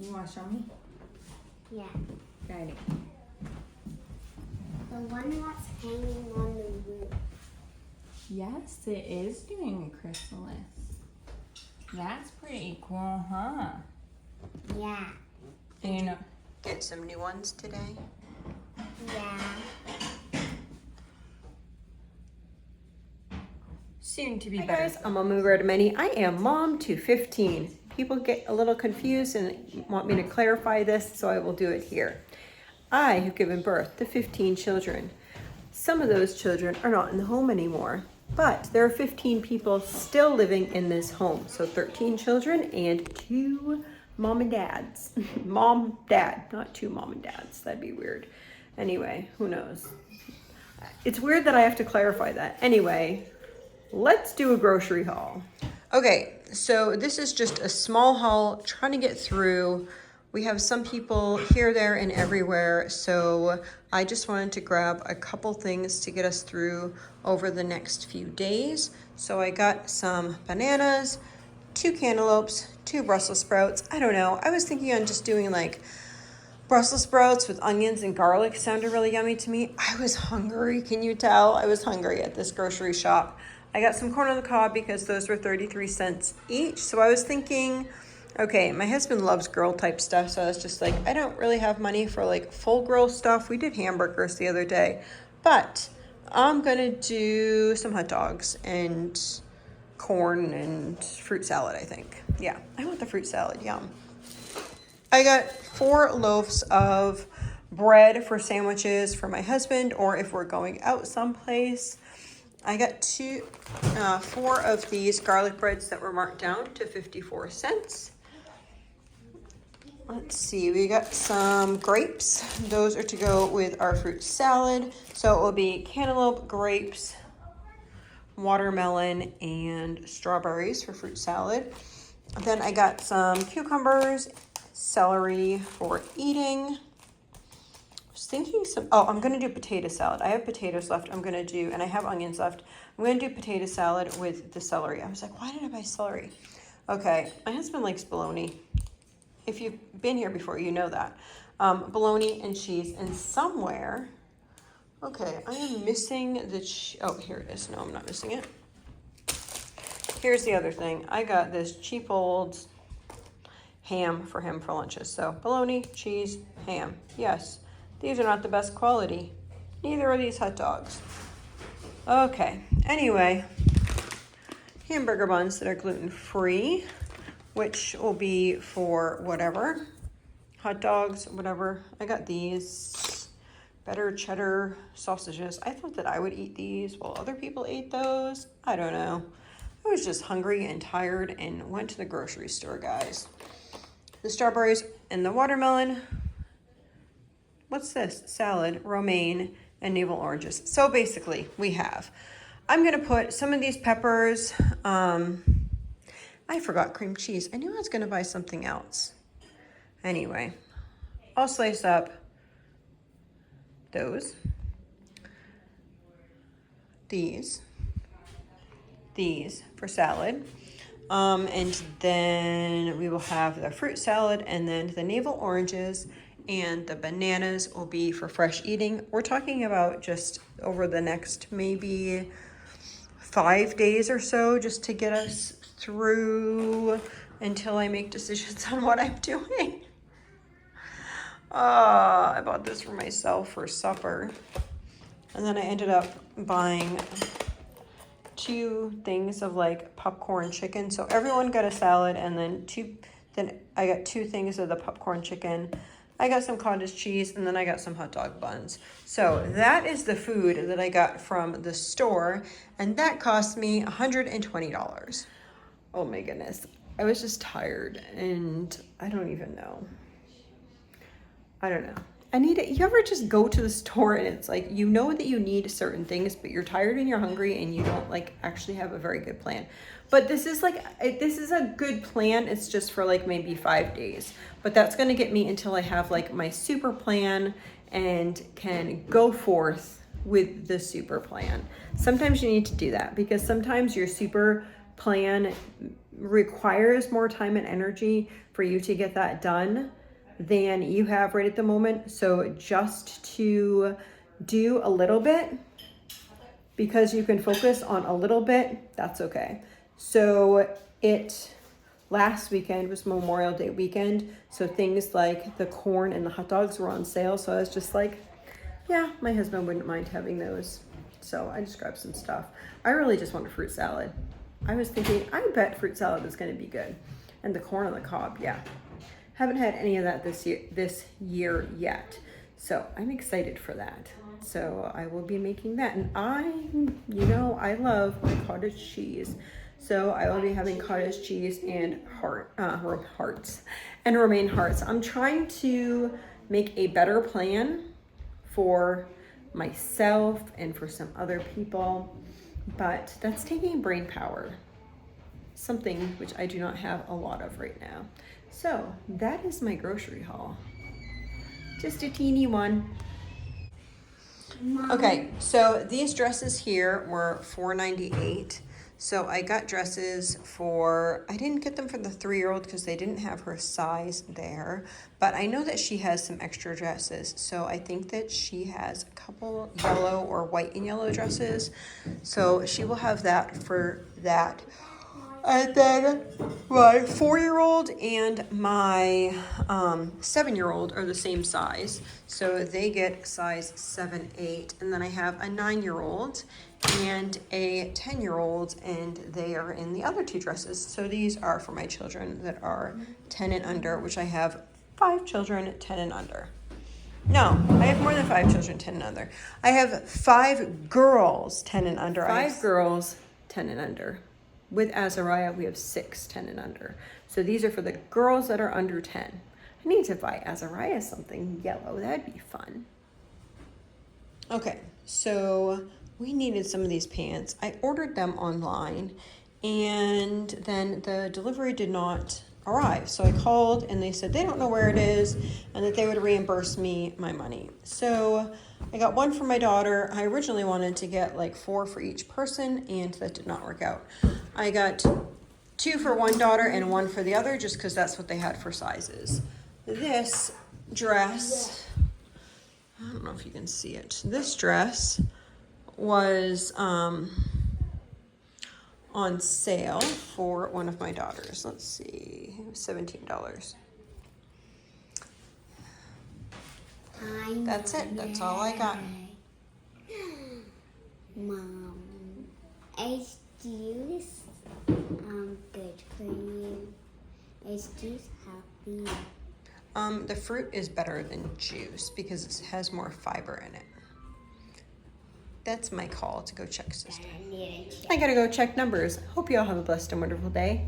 You want to show me? Yeah. Ready. The one that's hanging on the roof. Yes, it is doing a chrysalis. That's pretty cool, huh? Yeah. And you know, get some new ones today? Yeah. Soon to be Hi better. guys, I'm Mama Many. I am mom to 15. People get a little confused and want me to clarify this, so I will do it here. I have given birth to 15 children. Some of those children are not in the home anymore, but there are 15 people still living in this home. So 13 children and 2 mom and dads. Mom, dad, not 2 mom and dads. That'd be weird. Anyway, who knows? It's weird that I have to clarify that. Anyway, let's do a grocery haul. Okay, so this is just a small haul, trying to get through. We have some people here, there, and everywhere, so I just wanted to grab a couple things to get us through over the next few days. So I got some bananas, 2 cantaloupes, 2 Brussels sprouts. I don't know, I was thinking on just doing like Brussels sprouts with onions and garlic. Sounded really yummy to me. I was hungry, can you tell? I was hungry at this grocery shop. I got some corn on the cob because those were 33 cents each. So I was thinking, okay, my husband loves grill type stuff. So I was just like, I don't really have money for like full grill stuff. We did hamburgers the other day, but I'm gonna do some hot dogs and corn and fruit salad, I think. Yeah, I want the fruit salad, yum. I got 4 loaves of bread for sandwiches for my husband, or if we're going out someplace. I got 4 of these garlic breads that were marked down to 54 cents. Let's see, we got some grapes. Those are to go with our fruit salad. So it will be cantaloupe, grapes, watermelon, and strawberries for fruit salad. Then I got some cucumbers, celery for eating. Thinking I'm gonna do potato salad. I have potatoes left. And I have onions left. I'm gonna do potato salad with the celery. I was like, why did I buy celery? Okay, my husband likes bologna. If you've been here before, you know that. Bologna and cheese, and somewhere, okay, I am missing oh, here it is. No, I'm not missing it. Here's the other thing. I got this cheap old ham for him for lunches. So bologna, cheese, ham, yes. These are not the best quality. Neither are these hot dogs. Okay, anyway, hamburger buns that are gluten-free, which will be for whatever. Hot dogs, whatever. I got these better cheddar sausages. I thought that I would eat these while other people ate those. I don't know. I was just hungry and tired and went to the grocery store, guys. The strawberries and the watermelon. What's this? Salad, romaine, and navel oranges. So basically, I'm gonna put some of these peppers, I forgot cream cheese. I knew I was gonna buy something else. Anyway, I'll slice up these for salad. And then we will have the fruit salad, and then the navel oranges and the bananas will be for fresh eating. We're talking about just over the next maybe 5 days or so, just to get us through until I make decisions on what I'm doing. I bought this for myself for supper, and then I ended up buying 2 things of like popcorn chicken. So everyone got a salad, and then I got 2 things of the popcorn chicken. I got some cottage cheese, and then I got some hot dog buns. So that is the food that I got from the store, and that cost me $120. Oh my goodness. I was just tired, and I don't even know. I don't know. You ever just go to the store and it's like, you know that you need certain things, but you're tired and you're hungry and you don't like actually have a very good plan. But this is a good plan. It's just for like maybe 5 days, but that's going to get me until I have like my super plan and can go forth with the super plan. Sometimes you need to do that because sometimes your super plan requires more time and energy for you to get that done than you have right at the moment. So just to do a little bit, because you can focus on a little bit, that's okay. So last weekend was Memorial Day weekend, so things like the corn and the hot dogs were on sale, so I was just like, yeah, my husband wouldn't mind having those. So I just grabbed some stuff. I really just want a fruit salad. I was thinking, I bet fruit salad is gonna be good. And the corn on the cob, yeah. Haven't had any of that this year yet. So I'm excited for that. So I will be making that. And I love my cottage cheese. So I will be having cottage cheese and hearts and romaine hearts. I'm trying to make a better plan for myself and for some other people, but that's taking brain power, something which I do not have a lot of right now. So that is my grocery haul. Just a teeny one. Okay, so these dresses here were $4.98. So I got dresses I didn't get them for the 3-year-old because they didn't have her size there, but I know that she has some extra dresses. So I think that she has a couple yellow or white and yellow dresses. So she will have that for that. And then my 4-year-old and my 7-year-old are the same size. So they get size 7, 8. And then I have a 9-year-old and a 10-year-old, and they are in the other 2 dresses. So these are for my children that are 10 and under, which I have 5 children 10 and under. No, I have more than 5 children 10 and under. I have 5 girls 10 and under. 5 girls 10 and under. With Azariah, we have 6 10 and under. So these are for the girls that are under 10. I need to buy Azariah something yellow. That'd be fun. Okay, so we needed some of these pants. I ordered them online, and then the delivery did not arrive. So I called, and they said they don't know where it is, and that they would reimburse me my money. So I got one for my daughter. I originally wanted to get like 4 for each person, and that did not work out. I got 2 for one daughter and 1 for the other, just because that's what they had for sizes. This dress, I don't know if you can see it. This dress was on sale for one of my daughters. Let's see, it was $17. That's it. That's all I got. Mom, is juice good for you? Is juice healthy? The fruit is better than juice because it has more fiber in it. That's my call to go check, sister. I gotta go check numbers. Hope you all have a blessed and wonderful day.